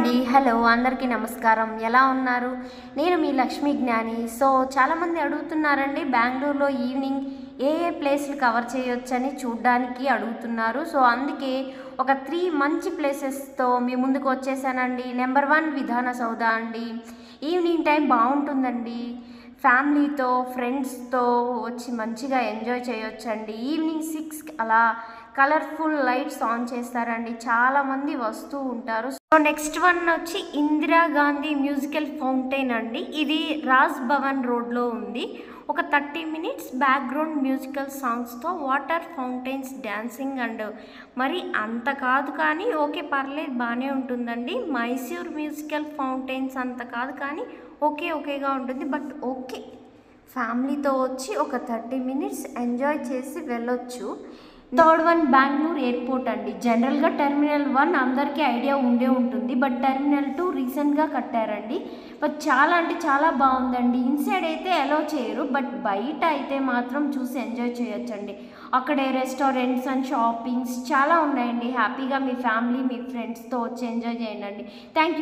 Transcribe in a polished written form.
అండి. హలో అందరికీ నమస్కారం. ఎలా ఉన్నారు? నేను మీ లక్ష్మీ జ్ఞాని. సో చాలామంది అడుగుతున్నారండి, బెంగళూరులో ఈవినింగ్ ఏ ప్లేస్లు కవర్ చేయొచ్చని చూడ్డానికి అడుగుతున్నారు. సో అందుకే ఒక 3 మంచి ప్లేసెస్తో మీ ముందుకు వచ్చేసానండి. నెంబర్ 1 విధాన సౌధ అండి. ఈవినింగ్ టైం బాగుంటుందండి. ఫ్యామిలీతో ఫ్రెండ్స్తో వచ్చి మంచిగా ఎంజాయ్ చేయొచ్చండి. ఈవినింగ్ 6కి అలా కలర్ఫుల్ లైట్స్ ఆన్ చేస్తారండి. చాలామంది వస్తూ ఉంటారు. సో నెక్స్ట్ వన్ వచ్చి ఇందిరాగాంధీ మ్యూజికల్ ఫౌంటైన్ అండి. ఇది రాజ్ భవన్ రోడ్లో ఉంది. ఒక 30 మినిట్స్ బ్యాక్గ్రౌండ్ మ్యూజికల్ సాంగ్స్తో వాటర్ ఫౌంటైన్స్ డ్యాన్సింగ్ అండ్ మరి అంత కాదు కానీ ఓకే పర్లేదు బాగానే ఉంటుందండి. మైసూర్ మ్యూజికల్ ఫౌంటైన్స్ అంత కాదు కానీ ఓకేగా ఉంటుంది. బట్ ఓకే ఫ్యామిలీతో వచ్చి ఒక 30 మినిట్స్ ఎంజాయ్ చేసి వెళ్ళొచ్చు. థర్డ్ వన్ బెంగళూరు ఎయిర్పోర్ట్ అండి. జనరల్గా టెర్మినల్ 1 అందరికీ ఐడియా ఉంటుంది. బట్ టెర్మినల్ 2 రీసెంట్గా కట్టారండి. బట్ చాలా అంటే చాలా బాగుందండి. ఇన్సైడ్ అయితే అలో చేయరు, బట్ బయట అయితే మాత్రం చూసి ఎంజాయ్ చేయొచ్చండి. అక్కడే రెస్టారెంట్స్ అండ్ షాపింగ్స్ చాలా ఉన్నాయండి. హ్యాపీగా మీ ఫ్యామిలీ మీ ఫ్రెండ్స్తో వచ్చి ఎంజాయ్ చేయండి. Thank you.